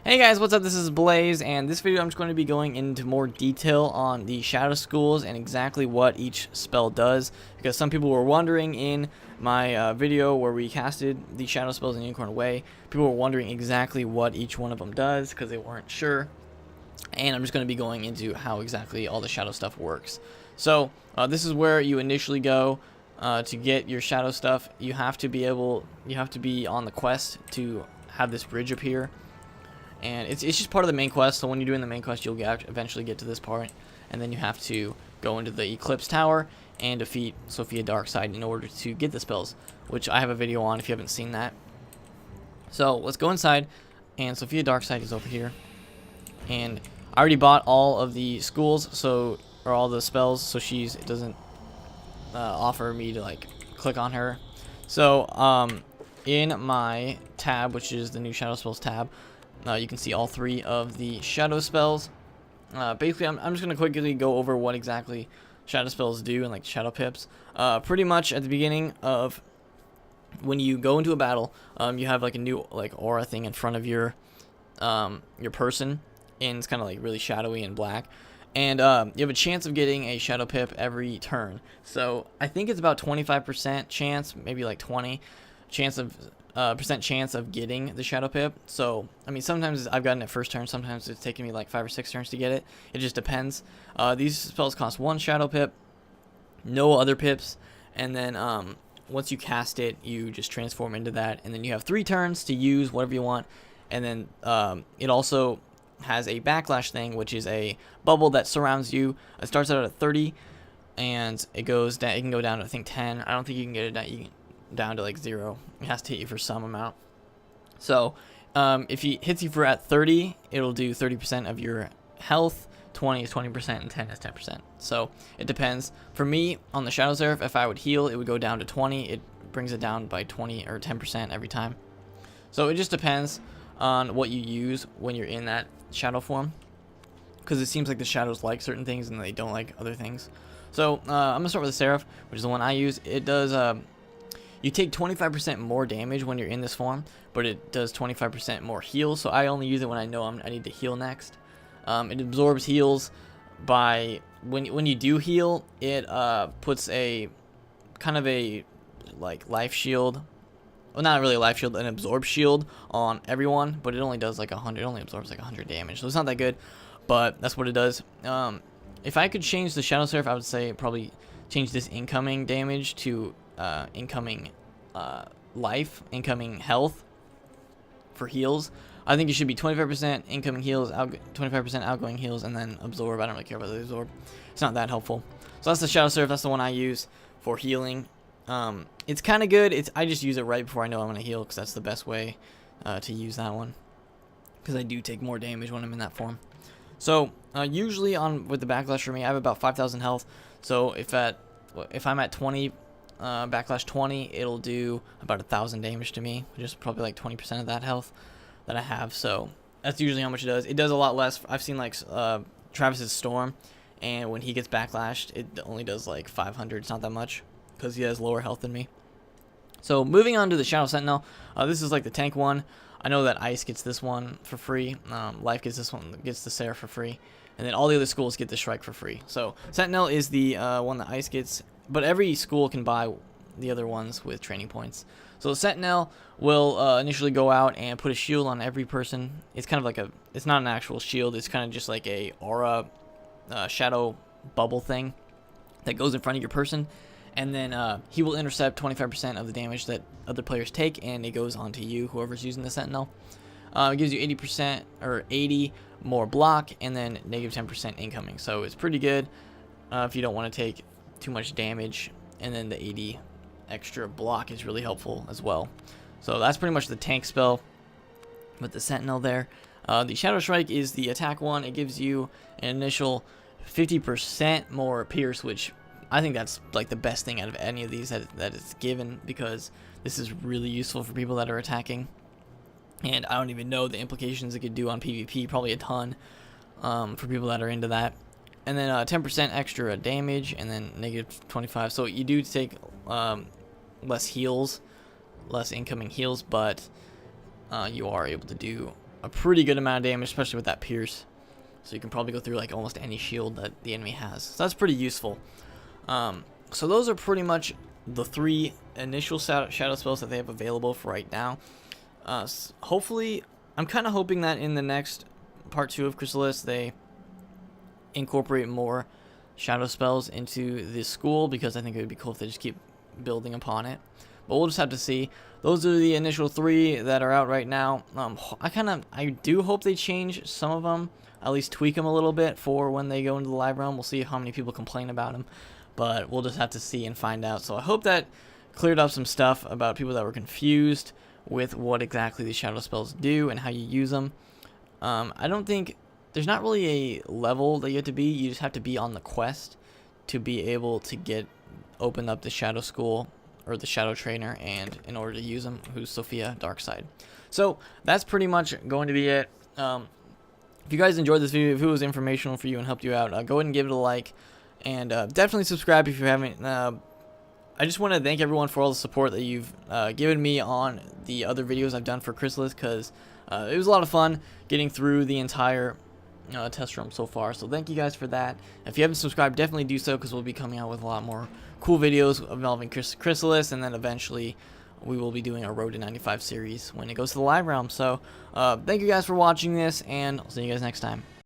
Hey guys, what's up? This is Blaze, and this video I'm just going to be going into more detail on the shadow schools and exactly what each spell does, because some people were wondering in my video where we casted the shadow spells in Unicorn Way. People were wondering exactly what each one of them does because they weren't sure, and I'm just going to be going into how exactly all the shadow stuff works. So this is where you initially go to get your shadow stuff. You have to be on the quest to have this bridge appear. And it's just part of the main quest, so when you're doing the main quest, you'll eventually get to this part, and then you have to go into the Eclipse Tower and defeat Sophia Darkside in order to get the spells, which I have a video on if you haven't seen that. So let's go inside, and Sophia Darkside is over here, and I already bought all of the schools, or all the spells, so it doesn't offer me to like click on her. So in my tab, which is the new Shadow Spells tab, you can see all three of the shadow spells. Basically, I'm just going to quickly go over what exactly shadow spells do and like shadow pips. Pretty much at the beginning of when you go into a battle, you have like a new like aura thing in front of your person, and it's kind of like really shadowy and black. And you have a chance of getting a shadow pip every turn. So I think it's about 25% chance, maybe like 20% chance of getting the shadow pip. So I mean, sometimes I've gotten it first turn, sometimes it's taken me like 5 or 6 turns to get it. It just depends. These spells cost 1 shadow pip, no other pips, and then once you cast it, you just transform into that, and then you have 3 turns to use whatever you want. And then it also has a backlash thing, which is a bubble that surrounds you. It starts out at 30 and it goes down. It can go down to I think 10. I don't think you can get it down to like 0. It has to hit you for some amount. So if he hits you for at 30, it'll do 30% of your health, 20 is 20%, and 10 is 10%. So it depends. For me, on the Shadow Seraph, if I would heal, it would go down to 20. It brings it down by 20 or 10% every time. So it just depends on what you use when you're in that shadow form, because it seems like the shadows like certain things and they don't like other things. So I'm gonna start with the Seraph, which is the one I use. It does you take 25% more damage when you're in this form, but it does 25% more heal. So I only use it when I know I need to heal next. It absorbs heals by when you do heal. It puts a kind of a like life shield. Well, not really a life shield, an absorb shield on everyone, but it only does like 100. It only absorbs like 100 damage, so it's not that good, but that's what it does. If I could change the Shadow Seraph, I would say probably change this incoming damage to incoming life, incoming health for heals. I think it should be 25% incoming heals, 25% outgoing heals, and then absorb. I don't really care about the absorb. It's not that helpful. So that's the Shadow Seraph. That's the one I use for healing. It's kind of good. I just use it right before I know I'm going to heal, because that's the best way to use that one, because I do take more damage when I'm in that form. So usually with the Backlash for me, I have about 5,000 health. So if I'm at 20 Backlash 20, it'll do about 1,000 damage to me, which is probably like 20% of that health that I have. So that's usually how much it does. It does a lot less. I've seen like Travis's Storm, and when he gets backlashed, it only does like 500. It's not that much, because he has lower health than me. So moving on to the Shadow Sentinel, this is like the tank one. I know that Ice gets this one for free. Life gets this one, gets the Seraph for free, and then all the other schools get the Shrike for free. So Sentinel is the one that Ice gets, but every school can buy the other ones with training points. So Sentinel will initially go out and put a shield on every person. It's kind of like it's not an actual shield. It's kind of just like a aura shadow bubble thing that goes in front of your person. And then he will intercept 25% of the damage that other players take, and it goes onto you, whoever's using the Sentinel. It gives you 80% or 80 more block, and then negative 10% incoming. So it's pretty good if you don't want to take too much damage. And then the 80 extra block is really helpful as well. So that's pretty much the tank spell with the Sentinel there. The Shadow Strike is the attack one. It gives you an initial 50% more pierce, which I think that's like the best thing out of any of these that is given, because this is really useful for people that are attacking. And I don't even know the implications it could do on PvP, probably a ton for people that are into that. And then 10% extra damage, and then negative 25. So you do take less heals, less incoming heals, but you are able to do a pretty good amount of damage, especially with that pierce. So you can probably go through like almost any shield that the enemy has. So that's pretty useful. So those are pretty much the 3 initial shadow spells that they have available for right now. Hopefully, I'm kind of hoping that in the next part 2 of Chrysalis, they incorporate more shadow spells into this school, because I think it would be cool if they just keep building upon it. But we'll just have to see. Those are the initial 3 that are out right now. I do hope they change some of them, at least tweak them a little bit for when they go into the live realm. We'll see how many people complain about them, but we'll just have to see and find out. So I hope that cleared up some stuff about people that were confused with what exactly these shadow spells do and how you use them. I don't think there's not really a level that you have to be. You just have to be on the quest to be able to open up the shadow school or the shadow trainer, and in order to use them, who's Sophia Darkside. So that's pretty much going to be it. If you guys enjoyed this video, if it was informational for you and helped you out, go ahead and give it a like, and definitely subscribe if you haven't. I just want to thank everyone for all the support that you've given me on the other videos I've done for Chrysalis, because it was a lot of fun getting through the entire test room so far. So thank you guys for that. If you haven't subscribed, definitely do so, because we'll be coming out with a lot more cool videos involving Chrysalis, and then eventually we will be doing our Road to 95 series when it goes to the live realm. So thank you guys for watching this, and I'll see you guys next time.